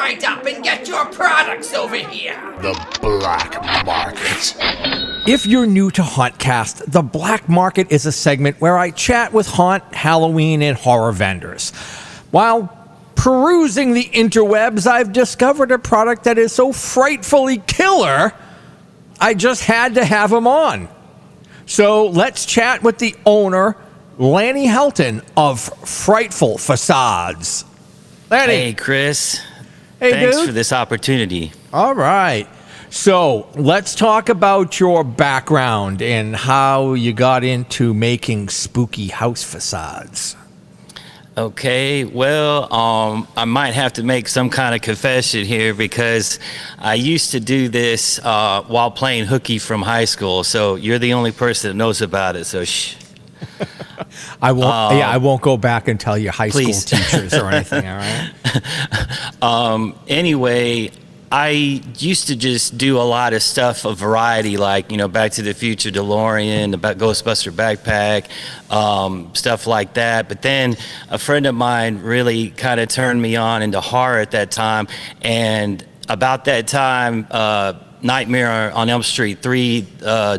right up and get your products over here. The Black Market. If you're new to Hauntcast, the Black Market is a segment where I chat with haunt, Halloween, and horror vendors. While perusing the interwebs, I've discovered a product that is so frightfully killer, I just had to have him on. So let's chat with the owner, Lanny Helton of Frightful Facades. Lanny. Hey, Chris. Hey, Thanks dude. for this opportunity. All right. So let's talk about your background and how you got into making spooky house facades. Okay, well, I might have to make some kind of confession here because I used to do this while playing hooky from high school. So you're the only person that knows about it. So shh. I won't. I won't go back and tell your high Please. school teachers or anything. All right. Anyway, I used to just do a lot of stuff, a variety, like, Back to the Future, DeLorean, the Ghostbuster backpack, stuff like that. But then a friend of mine really kind of turned me on into horror at that time. And about that time, Nightmare on Elm Street 3,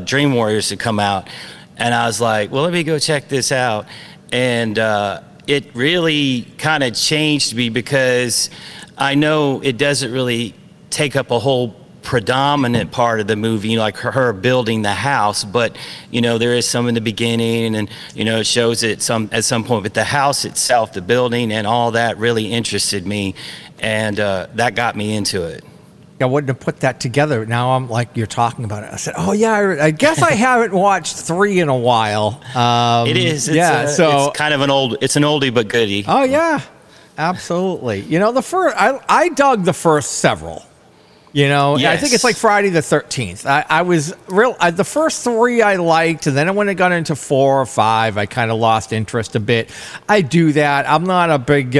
Dream Warriors had come out. And I was like, well, let me go check this out. And it really kind of changed me because I know it doesn't really take up a whole predominant part of the movie, like her building the house, but there is some in the beginning, and it shows it at some point. But the house itself, the building, and all that really interested me, and that got me into it. I wouldn't have put that together. Now I'm like, you're talking about it. I said, oh yeah, I guess I haven't watched 3 in a while. It is. So it's kind of an oldie but goodie. Oh yeah, absolutely. The first, I dug the first several. Yes. I think it's like Friday the 13th. I was the first 3 I liked, and then when it got into 4 or 5, I kind of lost interest a bit. I do that. I'm not a big,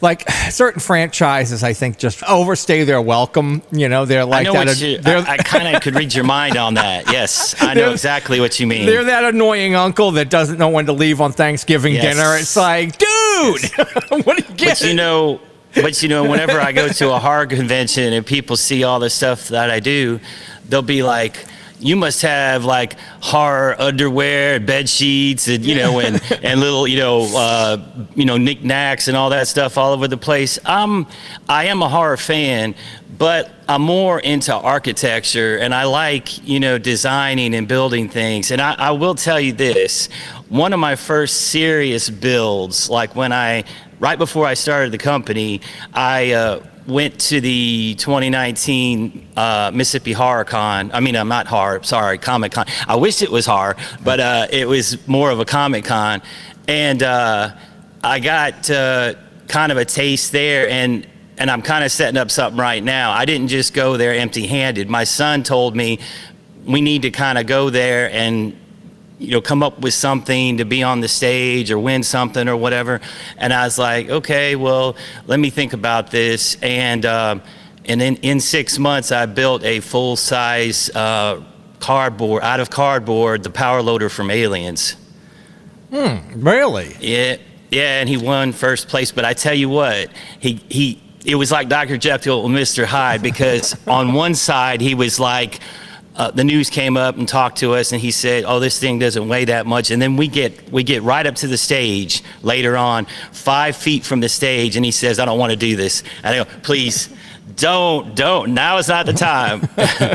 like certain franchises, I think just overstay their welcome. They're like I know that. I kind of could read your mind on that. Yes, I know exactly what you mean. They're that annoying uncle that doesn't know when to leave on Thanksgiving dinner. It's like, dude, what are you getting? But whenever I go to a horror convention and people see all the stuff that I do, they'll be like, you must have like horror underwear, bed sheets, and and little knickknacks and all that stuff all over the place. I am a horror fan, but I'm more into architecture, and I like designing and building things. And I will tell you this: one of my first serious builds, like right before I started the company, I went to the 2019 Mississippi Horror Con. I mean, I'm not horror, sorry, Comic Con. I wish it was horror, but it was more of a Comic Con. And I got kind of a taste there, and I'm kind of setting up something right now. I didn't just go there empty-handed. My son told me we need to kind of go there and come up with something to be on the stage or win something or whatever. And I was like, okay, well, let me think about this. And then in 6 months, I built a full-size out of cardboard, the power loader from Aliens. Really? Yeah, and he won first place. But I tell you what, it was like Dr. Jekyll and Mr. Hyde, because on one side, he was like, the news came up and talked to us, and he said, oh, this thing doesn't weigh that much. And then we get right up to the stage later on, 5 feet from the stage, and he says, I don't want to do this. And I go, please, don't. Now is not the time.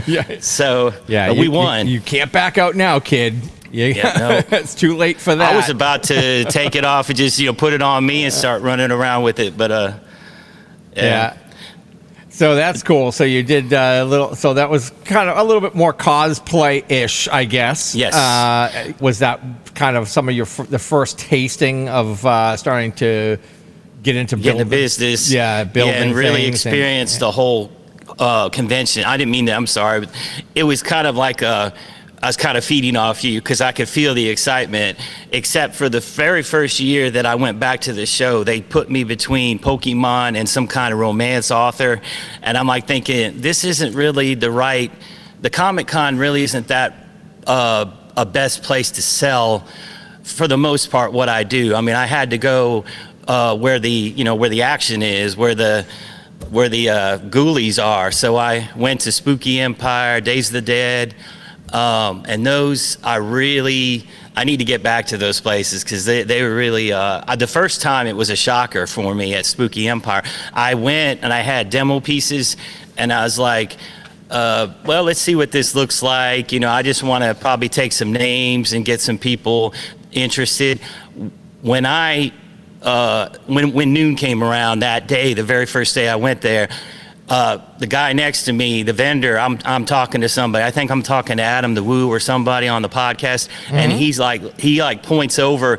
Yeah. So we won. You can't back out now, kid. No. It's too late for that. I was about to take it off and just put it on me and start running around with it, but yeah. So that's cool. So you did a little. So that was kind of a little bit more cosplay-ish, I guess. Yes. Was that kind of some of the first tasting of starting to get into building? Get the business? Yeah, building and really things experience the whole convention. I didn't mean that. I'm sorry. But it was kind of like I was kind of feeding off you because I could feel the excitement, except for the very first year that I went back to the show. They put me between Pokemon and some kind of romance author. And I'm like thinking, this isn't really the Comic-Con really isn't that a best place to sell, for the most part, what I do. I mean, I had to go where the action is, where the where the ghoulies are. So I went to Spooky Empire, Days of the Dead, and those I need to get back to those places because they were really, the first time it was a shocker for me at Spooky Empire. I went and I had demo pieces and I was like, well, let's see what this looks like. You know, I just want to probably take some names and get some people interested. When when noon came around that day, the very first day I went there, the guy next to me, the vendor, I'm talking to somebody. I think I'm talking to Adam the Woo or somebody on the podcast, and he points over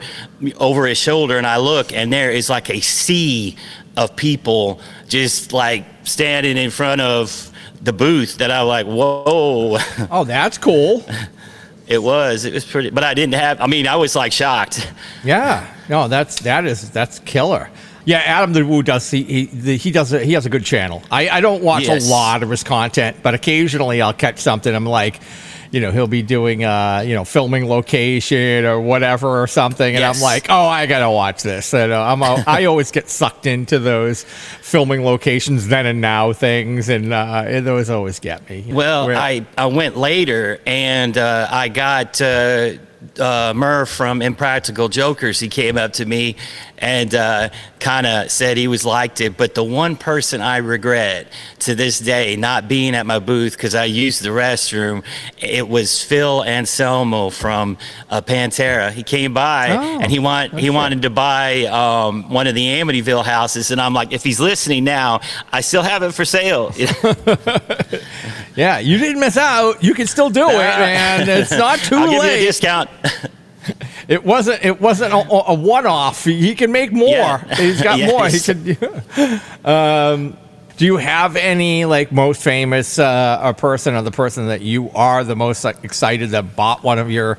his shoulder, and I look, and there is like a sea of people just like standing in front of the booth that I was like, whoa. Oh, that's cool. It was pretty, but I was like shocked. Yeah, no, that's killer. Yeah, Adam the Woo does. He has a good channel. I don't watch a lot of his content, but occasionally I'll catch something. I'm like, you know, he'll be doing filming location or whatever or something, and I'm like, oh, I gotta watch this. And I always get sucked into those filming locations then and now things, and those always get me. Well, I went later, and I got Murph from Impractical Jokers. He came up to me and kind of said he liked it, but the one person I regret to this day not being at my booth because I used the restroom, it was Phil Anselmo from Pantera. He came by and he wanted to buy one of the Amityville houses, and I'm like, if he's listening now, I still have it for sale. Yeah, you didn't miss out. You can still do it, and it's not too late. I'll give you a discount. It wasn't a one-off. He can make more. Yeah. He's got more. He could. Do you have any most famous person or the person that you are the most excited that bought one of your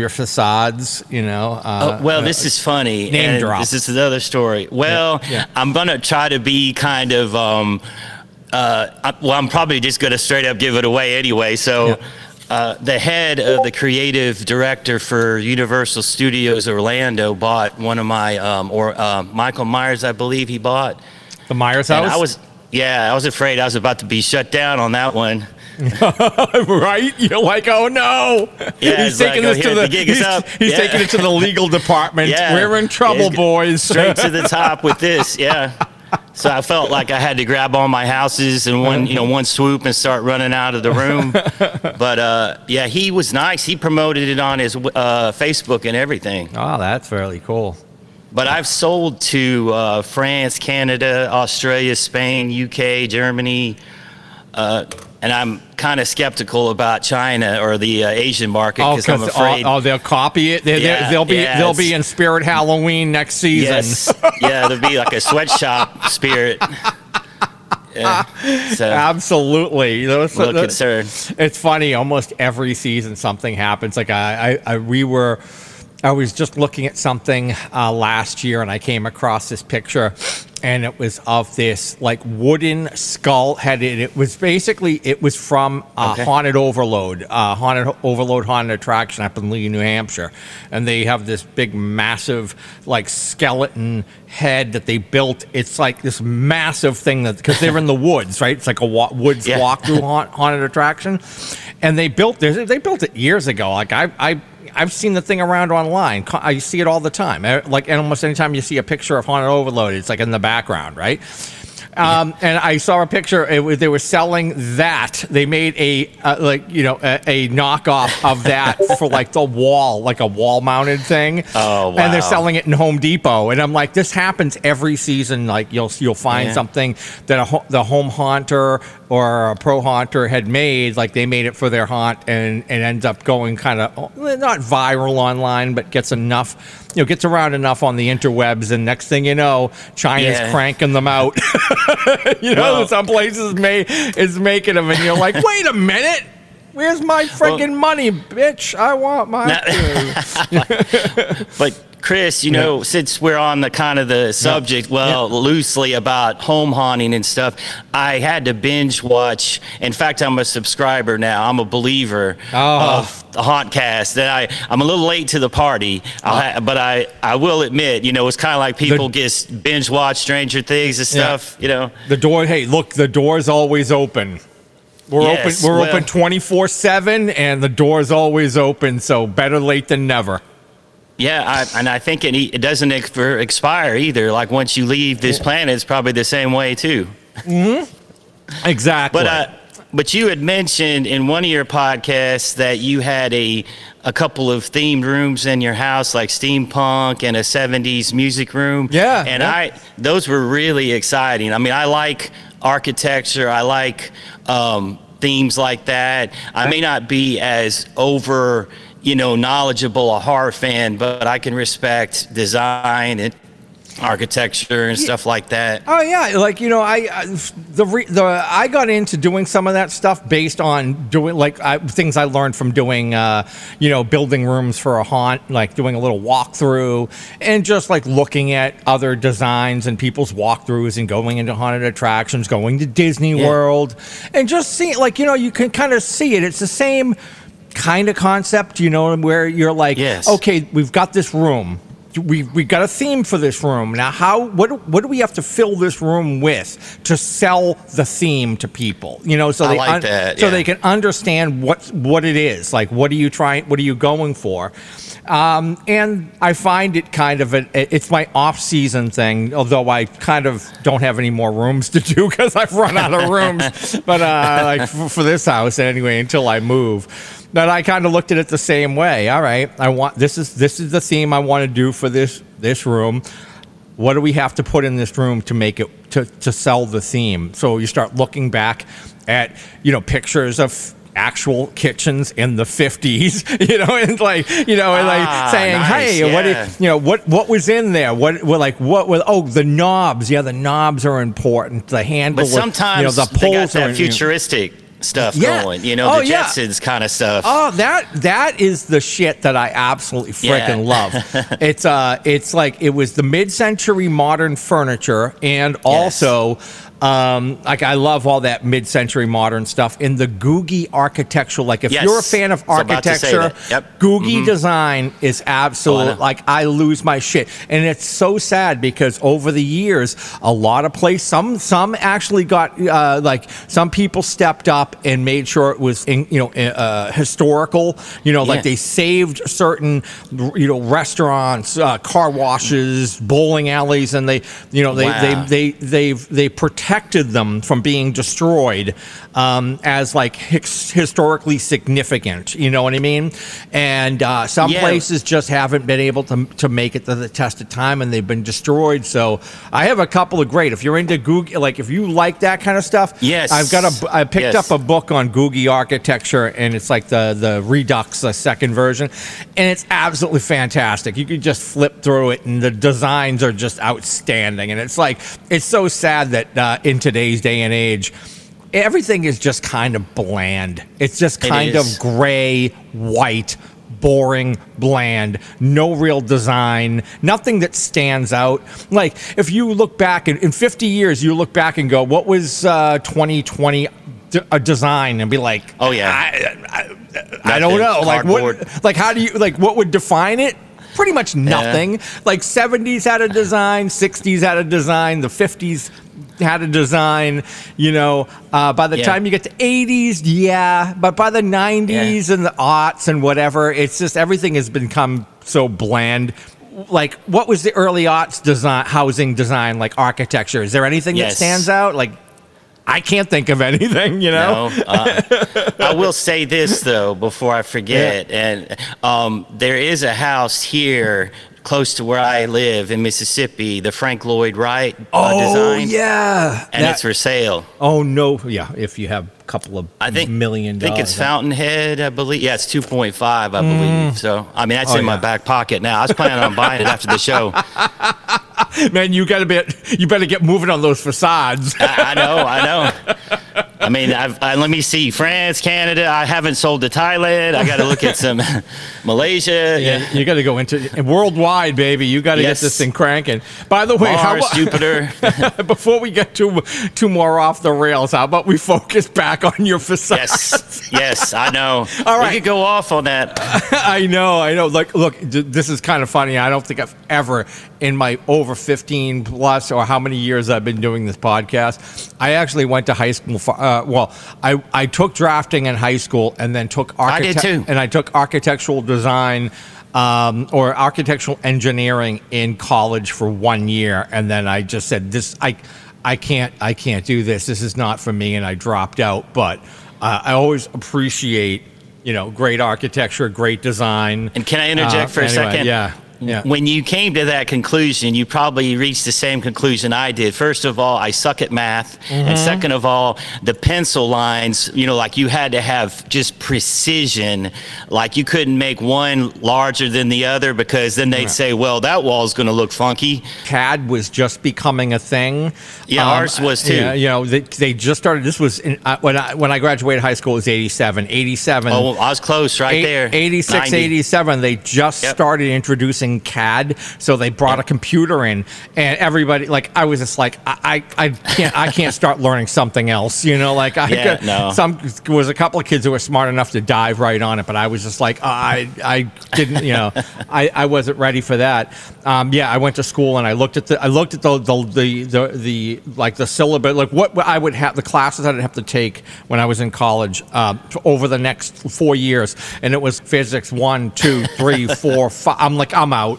facades? You know. Well, this is funny. Name drop. This is another story. Well, I'm gonna try to be kind of. I'm probably just gonna straight up give it away anyway. So. Yeah. The head of the creative director for Universal Studios Orlando bought one of my, Michael Myers, I believe he bought. The Myers house? I was afraid I was about to be shut down on that one. Right? You're like, oh no. Yeah, he's taking this to the gig is up. He's taking it to the legal department. Yeah. We're in trouble, boys. Straight to the top with this, yeah. So I felt like I had to grab all my houses in one swoop and start running out of the room. But he was nice. He promoted it on his Facebook and everything. Oh, that's really cool. But I've sold to France, Canada, Australia, Spain, UK, Germany, and I'm kind of skeptical about China or the Asian market because I'm afraid. They'll copy it. They'll be in Spirit Halloween next season. Yes. Yeah, there'll be like a sweatshop spirit. Yeah. So, absolutely. A little concerned. It's funny. Almost every season something happens. Like I was just looking at something last year, and I came across this picture, and it was of this wooden skull head. It was from Haunted Overload haunted attraction up in Lee, New Hampshire, and they have this big, massive skeleton head that they built. It's like this massive thing because they're in the woods, right? It's like a woods walkthrough haunted attraction, and they built it years ago. I've seen the thing around online. I see it all the time. And almost anytime you see a picture of Haunted Overload, it's in the background, right? And I saw a picture. They were selling that. They made a knockoff of that for the wall, a wall-mounted thing. Oh, wow. And they're selling it in Home Depot. And I'm like, this happens every season. You'll find something that the home haunter or a pro haunter had made. They made it for their haunt, and it ends up going kind of not viral online, but gets around enough on the interwebs, and next thing you know, China's cranking them out. Some places is making them, and you're like, wait a minute, where's my freaking money, bitch? I want my But Chris, you know, since we're on the kind of the subject, loosely about home haunting and stuff, I had to binge watch. In fact, I'm a subscriber now. I'm a believer of the Hauntcast. That I'm a little late to the party, but I will admit, you know, it's kind of like people just binge watch Stranger Things and stuff. You know, the door. Hey, look, the door's always open. We're open. We're open 24/7, and the door's always open. So better late than never. Yeah, and I think it doesn't expire either. Like once you leave this planet, it's probably the same way too. Mm-hmm. Exactly. But you had mentioned in one of your podcasts that you had a couple of themed rooms in your house, like steampunk and a 70s music room. Yeah. And those were really exciting. I mean, I like architecture. I like themes like that. I may not be as knowledgeable a horror fan, but I can respect design and architecture and stuff like that. Oh yeah, like I got into doing some of that stuff based on doing things I learned from doing building rooms for a haunt, like doing a little walkthrough and just like looking at other designs and people's walkthroughs and going into haunted attractions, going to Disney World and just seeing you can kind of see it. It's the same kind of concept, where you're like, okay, we've got this room. We got a theme for this room. Now, what do we have to fill this room with to sell the theme to people? So they can understand what it is. Like, what are you going for? And I find it kind of it's my off-season thing, although I kind of don't have any more rooms to do because I've run out of rooms. But for this house anyway, until I move. But I kind of looked at it the same way. All right, this is the theme I want to do for this room. What do we have to put in this room to make it to sell the theme? So you start looking back at pictures of actual kitchens in the 50s, and saying, nice, hey, what was in there? The knobs. Yeah, the knobs are important. The handle. But sometimes the they got poles that are futuristic stuff going, the Jetsons kind of stuff. Oh, that is the shit that I absolutely freaking love. It's like it was the mid-century modern furniture and also I love all that mid-century modern stuff in the Googie architectural. Like if you're a fan of architecture, Googie design is absolute. I lose my shit, and it's so sad because over the years, a lot of places, some actually got some people stepped up and made sure it was historical. Like they saved certain restaurants, car washes, bowling alleys, and they protected them from being destroyed as historically significant. You know what I mean? And some places just haven't been able to make it to the test of time, and they've been destroyed. So I have a couple of great. If you're into Googie, if you like that kind of stuff, I picked up a book on Googie architecture, and it's like the Redux, the second version, and it's absolutely fantastic. You can just flip through it, and the designs are just outstanding. And it's so sad that in today's day and age, everything is just kind of bland. It's just kind of gray, white, boring, bland, no real design, nothing that stands out. Like if you look back in 50 years, you look back and go, what was 2020 a design? And be like, oh yeah, I don't know. What would define it? Pretty much nothing. 70s had a design, 60s had a design, the 50s had a design, by the time you get to 80s, but by the 90s and the aughts and whatever, it's just everything has become so bland. What was the early aughts design, housing design, architecture? Is there anything that stands out? I can't think of anything, No, I will say this though before I forget, and there is a house here close to where I live in Mississippi, the Frank Lloyd Wright design. And it's for sale. Oh no, if you have a couple of $1 million. I think it's Fountainhead, I believe. Yeah, it's 2.5, I believe. So I mean, that's in my back pocket now. I was planning on buying it after the show. Man, you better get moving on those facades. I know. I mean, let me see, France, Canada. I haven't sold to Thailand. I got to look at some Malaysia. Yeah, you got to go into worldwide, baby. You got to get this thing cranking. By the way, Mars, Jupiter. Before we get too more off the rails, how about we focus back on your facade? Yes, I know. All right, we could go off on that. I know. Like, look, this is kind of funny. I don't think I've ever, in my over 15 plus or how many years I've been doing this podcast, I actually went to high school. I took drafting in high school and then took I did too. And I took architectural design or architectural engineering in college for 1 year, and then I just said, I can't do this. This is not for me, and I dropped out. But I always appreciate, great architecture, great design. And can I interject for a second? Yeah. When you came to that conclusion, you probably reached the same conclusion I did. First of all, I suck at math. And second of all, the pencil lines, like you had to have just precision. Like you couldn't make one larger than the other because then they'd say, well, that wall's going to look funky. CAD was just becoming a thing. Yeah, ours was too. Yeah, they just started. This was when I graduated high school, it was 87. 87. Oh, I was close right there. 86, 90. 87. They just started introducing CAD, so they brought a computer in, and everybody, like, I was just like, I can't start learning something else, there was a couple of kids who were smart enough to dive right on it, but I was just like, I didn't, I wasn't ready for that. I went to school and I looked at the syllabus, like what I would have, the classes I'd have to take when I was in college over the next 4 years, and it was physics 1, 2, 3, 4, 5. I'm like, I'm out. I'm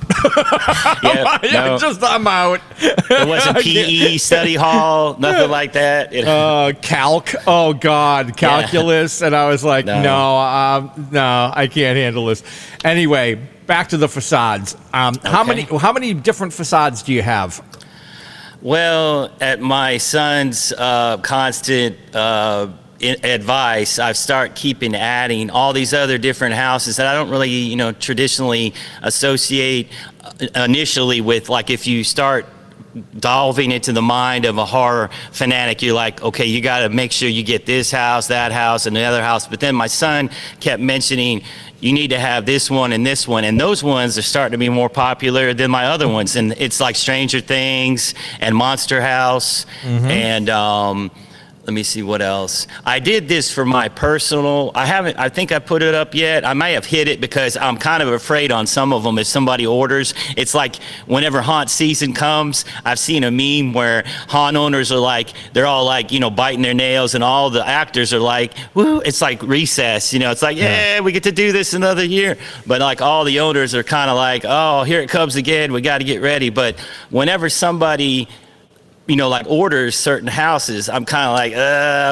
out. It wasn't PE, study hall, nothing like that. Calc. Oh God, calculus. And I was like, no, I can't handle this. Anyway, back to the facades. How many different facades do you have? Well, at my son's constant advice, I've started adding all these other different houses that I don't really, traditionally associate initially with. Like, if you start delving into the mind of a horror fanatic, you're like, okay, you got to make sure you get this house, that house, and the other house. But then my son kept mentioning, you need to have this one, and those ones are starting to be more popular than my other ones. And it's like Stranger Things and Monster House, and let me see what else. I did this for my personal. I think I put it up yet. I may have hid it because I'm kind of afraid on some of them if somebody orders. It's like whenever haunt season comes, I've seen a meme where haunt owners are like, they're all like, biting their nails, and all the actors are like, woo, it's like recess. It's like, yeah, we get to do this another year. But like all the owners are kind of like, oh, here it comes again. We got to get ready. But whenever somebody like orders certain houses, I'm kind of like,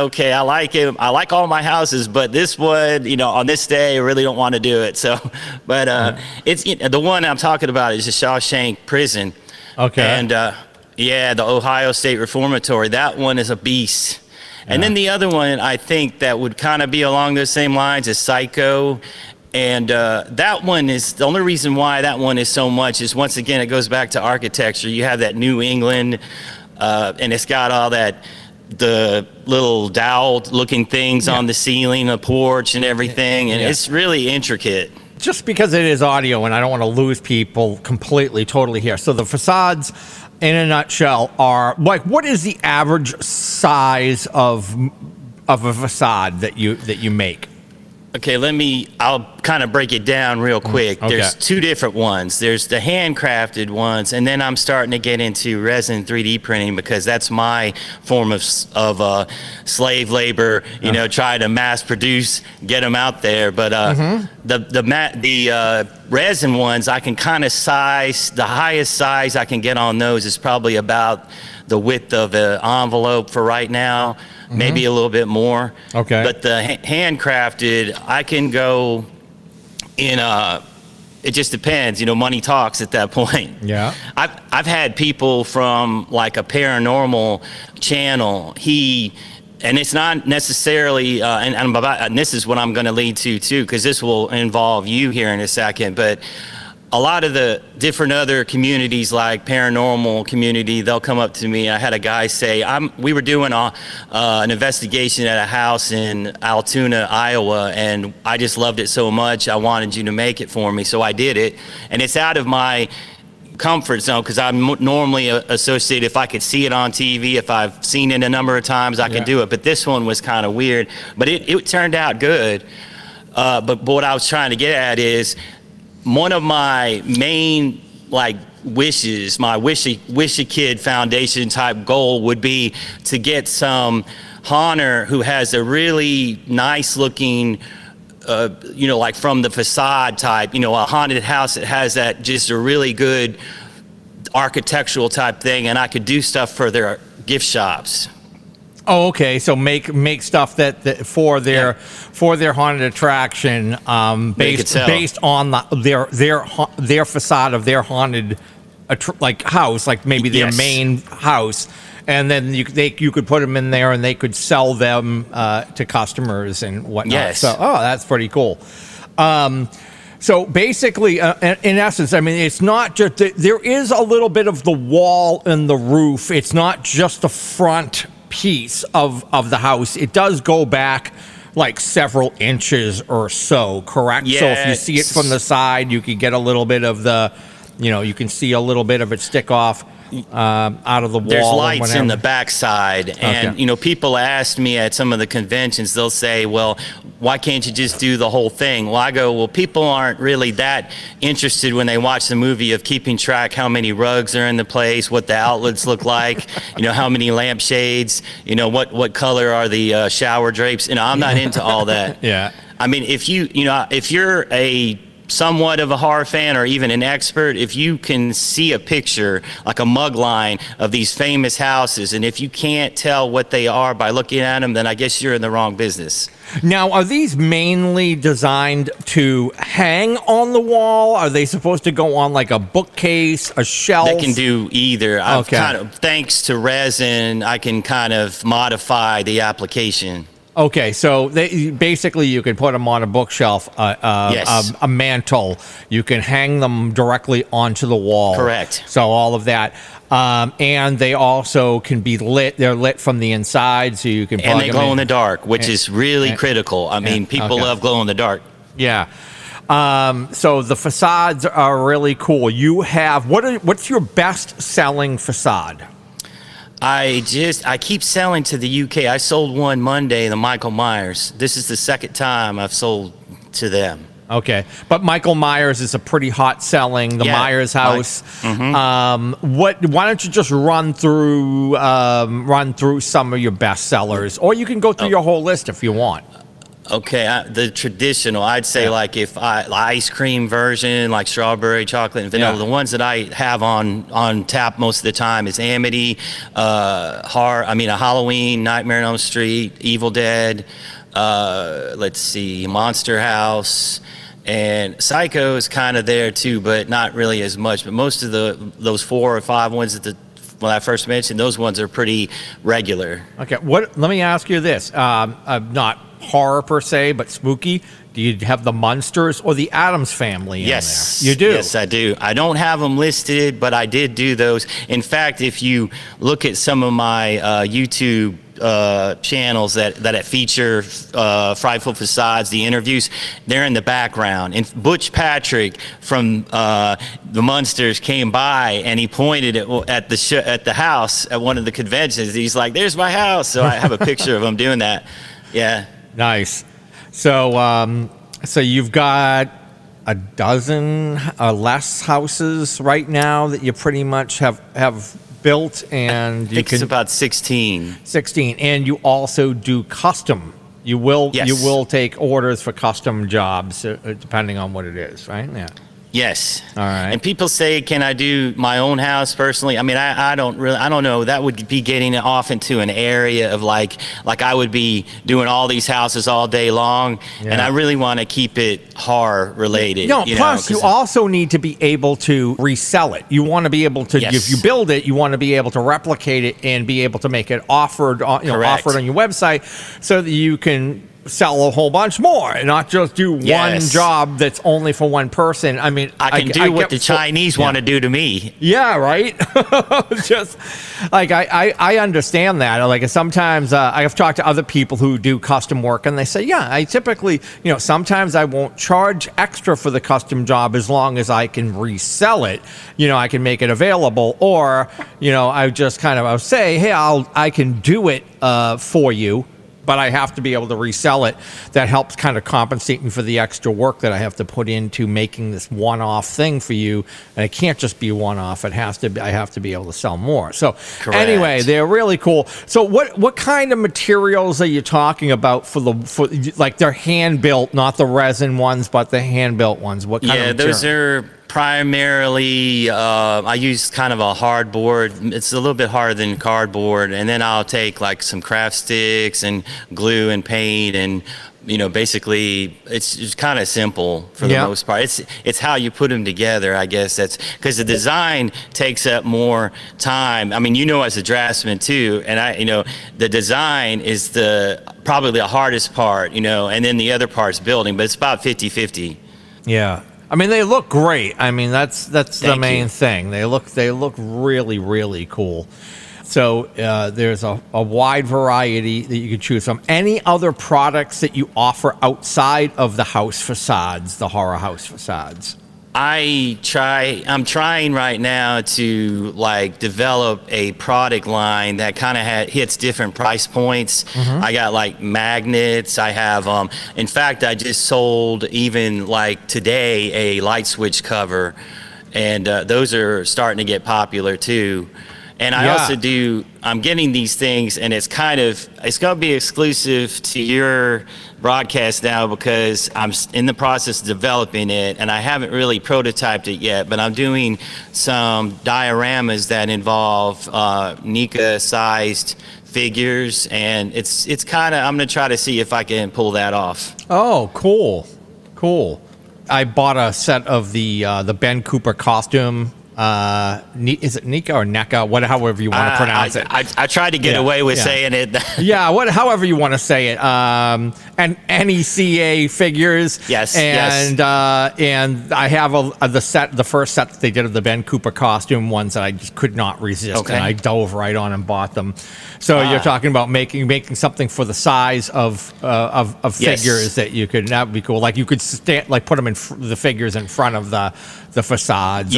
okay, I like it. I like all my houses, but this one, on this day, I really don't want to do it. So, but it's the one I'm talking about is the Shawshank Prison. Okay. And the Ohio State Reformatory. That one is a beast. And then the other one, I think that would kind of be along those same lines is Psycho. And that one is, the only reason why that one is so much is, once again, it goes back to architecture. You have that New England, and it's got all the little dowel looking things on the ceiling, the porch and everything. And it's really intricate. Just because it is audio and I don't want to lose people completely, totally here. So the facades, in a nutshell, are like, what is the average size of a facade that you make? Okay, I'll kind of break it down real quick. Okay. There's two different ones. There's the handcrafted ones, and then I'm starting to get into resin 3D printing because that's my form of slave labor, try to mass produce, get them out there. But the resin ones, I can kind of size, the highest size I can get on those is probably about the width of an envelope for right now. Maybe a little bit more. Okay. But the handcrafted, I can go in it just depends, money talks at that point. Yeah. I've had people from like a paranormal channel, and it's not necessarily, and this is what I'm going to lead to too, because this will involve you here in a second, but a lot of the different other communities, like paranormal community, they'll come up to me. I had a guy say, we were doing an investigation at a house in Altoona, Iowa, and I just loved it so much, I wanted you to make it for me, so I did it. And it's out of my comfort zone, because I'm normally associated, if I could see it on TV, if I've seen it a number of times, I can do it. But this one was kind of weird, but it turned out good. But what I was trying to get at is, one of my main wishes, my wish a kid foundation type goal would be to get some haunter who has a really nice looking, like from the facade type, a haunted house that has that just a really good architectural type thing, and I could do stuff for their gift shops. Oh, okay. So make stuff that for their haunted attraction, based on their facade of their haunted house, like maybe their main house, and then you could put them in there and they could sell them to customers and whatnot. Yes. So that's pretty cool. So basically, in essence, I mean, it's not just there is a little bit of the wall and the roof. It's not just the front piece of the house. It does go back like several inches or so, correct? Yes. So if you see it from the side, you can get a little bit of the, you can see a little bit of it stick off out of the wall. There's lights in the backside, and people ask me at some of the conventions, they'll say, well, why can't you just do the whole thing? Well, I go, well, people aren't really that interested when they watch the movie of keeping track how many rugs are in the place, what the outlets look like, how many lampshades, what color are the shower drapes. I'm not into all that. Yeah. I mean, if you're a somewhat of a horror fan or even an expert, if you can see a picture, like a mug line of these famous houses, and if you can't tell what they are by looking at them, then I guess you're in the wrong business. Now, are these mainly designed to hang on the wall? Are they supposed to go on like a bookcase, a shelf? They can do either. I've thanks to resin, I can kind of modify the application. Okay, so basically you can put them on a bookshelf, yes. a mantle. You can hang them directly onto the wall. Correct. So all of that. And they also can be lit. They're lit from the inside, so you can plug them in. And they glow in the dark, which is really critical. I mean, people love glow in the dark. Yeah. So the facades are really cool. You have, what's your best-selling facade? I keep selling to the UK. I sold one Monday, the Michael Myers. This is the second time I've sold to them. Okay, but Michael Myers is a pretty hot selling. The Myers house. Mm-hmm. Why don't you just run through some of your best sellers, or you can go through your whole list if you want. Okay, the traditional, I'd say the ice cream version, like strawberry, chocolate, and vanilla. The ones that I have on tap most of the time is Amity, a Halloween, Nightmare on Elm Street, Evil Dead, Monster House, and Psycho is kind of there too, but not really as much. But most of those 4 or 5 ones when I first mentioned, those ones are pretty regular. Okay, let me ask you this, not horror per se, but spooky. Do you have the Munsters or the Addams Family in there? You do? Yes, I do. I don't have them listed, but I did do those. In fact, if you look at some of my YouTube channels that feature Frightful Facades, the interviews, they're in the background. And Butch Patrick from the Munsters came by and he pointed at the house at one of the conventions. He's like, "There's my house." So I have a picture of him doing that. Yeah. Nice. So, so you've got a dozen or less houses right now that you pretty much have built, and I think it's about 16. 16, and you also do custom. You will take orders for custom jobs depending on what it is, right? Yeah. Yes. All right. And people say, can I do my own house personally? I mean, I don't know. That would be getting off into an area of like I would be doing all these houses all day long. Yeah. And I really want to keep it horror related. No, plus you also need to be able to resell it. You want to be able to, if you build it, you want to be able to replicate it and be able to make it offered on your website so that you can sell a whole bunch more and not just do one Yes. job that's only for one person. I mean, I can do what get the Chinese want to do to me. Yeah, right. Just like I understand that. Like sometimes I have talked to other people who do custom work, and they say, yeah, I typically, sometimes I won't charge extra for the custom job as long as I can resell it. I can make it available, or I just I'll say, hey, I can do it for you, but I have to be able to resell it. That helps kind of compensate me for the extra work that I have to put into making this one-off thing for you. And it can't just be one-off. I have to be able to sell more. So Anyway, they're really cool. So what kind of materials are you talking about for like they're hand-built, not the resin ones, but the hand-built ones? What kind of material? Those are primarily, I use kind of a hardboard. It's a little bit harder than cardboard, and then I'll take like some craft sticks and glue and paint, and basically it's just kind of simple for the most part. It's how you put them together, I guess. That's because the design takes up more time. I mean, as a draftsman too, and the design is probably the hardest part, and then the other part's building, but it's about 50-50. Yeah. I mean, they look great. I mean, that's the main thing. They look really, really cool. So there's a wide variety that you can choose from. Any other products that you offer outside of the house facades, the horror house facades? I'm trying right now to develop a product line that kind of hits different price points. Mm-hmm. I got like magnets. I have, in fact, I just sold even today a light switch cover, and those are starting to get popular too. And I also I'm getting these things, and it's going to be exclusive to your broadcast now because I'm in the process of developing it, and I haven't really prototyped it yet, but I'm doing some dioramas that involve Nika-sized figures, and it's I'm going to try to see if I can pull that off. Oh, cool. I bought a set of the Ben Cooper costume. Is it Nika or NECA? However you want to pronounce it. I tried to get away with saying it. However you want to say it. And NECA figures. Yes. And I have the first set that they did of the Ben Cooper costume ones that I just could not resist, and I dove right on and bought them. So you're talking about making something for the size of figures that you could. That would be cool. Like you could put them in the figures in front of the facades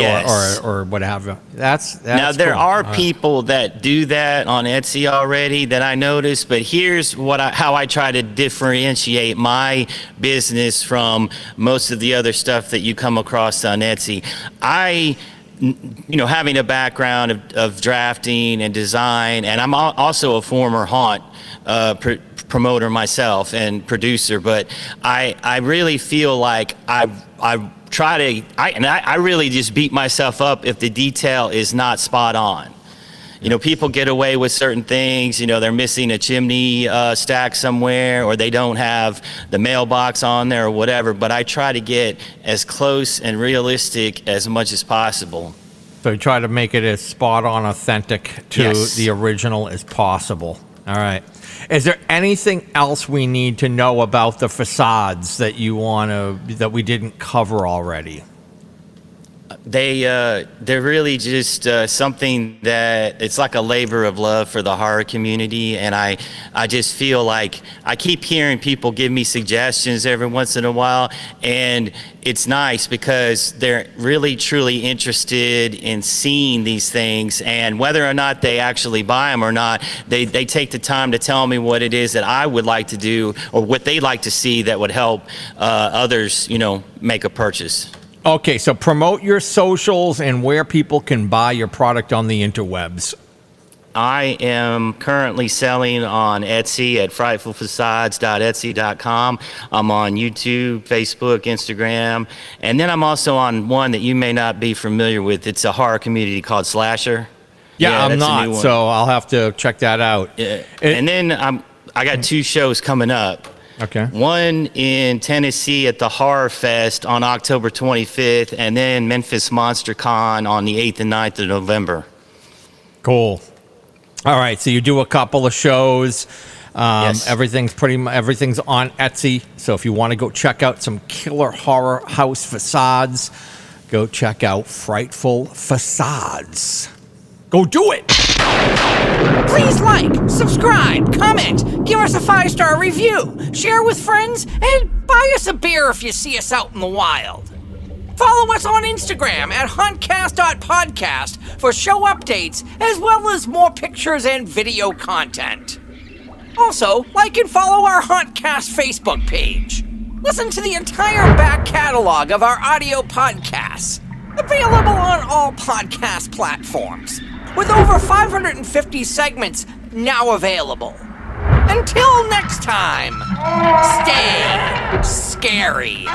or what have you. That's now there cool. are people that do that on Etsy already that I noticed, but here's how I try to differentiate my business from most of the other stuff that you come across on Etsy. Having a background of drafting and design, and I'm also a former haunt promoter myself and producer, but I really feel like I really just beat myself up if the detail is not spot on. People get away with certain things. They're missing a chimney stack somewhere, or they don't have the mailbox on there or whatever, but I try to get as close and realistic as much as possible. So you try to make it as spot on, authentic to the original as possible. All right. Is there anything else we need to know about the facades that that we didn't cover already? They're really just something that it's like a labor of love for the horror community, and I just feel like I keep hearing people give me suggestions every once in a while, and it's nice because they're really truly interested in seeing these things, and whether or not they actually buy them or not, they take the time to tell me what it is that I would like to do or what they'd like to see that would help others, make a purchase. Okay, so promote your socials and where people can buy your product on the interwebs. I am currently selling on Etsy at frightfulfacades.etsy.com. I'm on YouTube, Facebook, Instagram, and then I'm also on one that you may not be familiar with. It's a horror community called Slasher. Yeah, I'm not, so I'll have to check that out. And then I got 2 shows coming up. Okay. One in Tennessee at the Horror Fest on October 25th, and then Memphis Monster Con on the 8th and 9th of November. Cool. All right, so you do a couple of shows. Yes. Everything's on Etsy. So if you want to go check out some killer horror house facades, go check out Frightful Facades. Go do it! Please like, subscribe, comment, give us a 5-star review, share with friends, and buy us a beer if you see us out in the wild. Follow us on Instagram at hauntcast.podcast for show updates as well as more pictures and video content. Also, like and follow our Hauntcast Facebook page. Listen to the entire back catalog of our audio podcasts, available on all podcast platforms, with over 550 segments now available. Until next time, stay scary.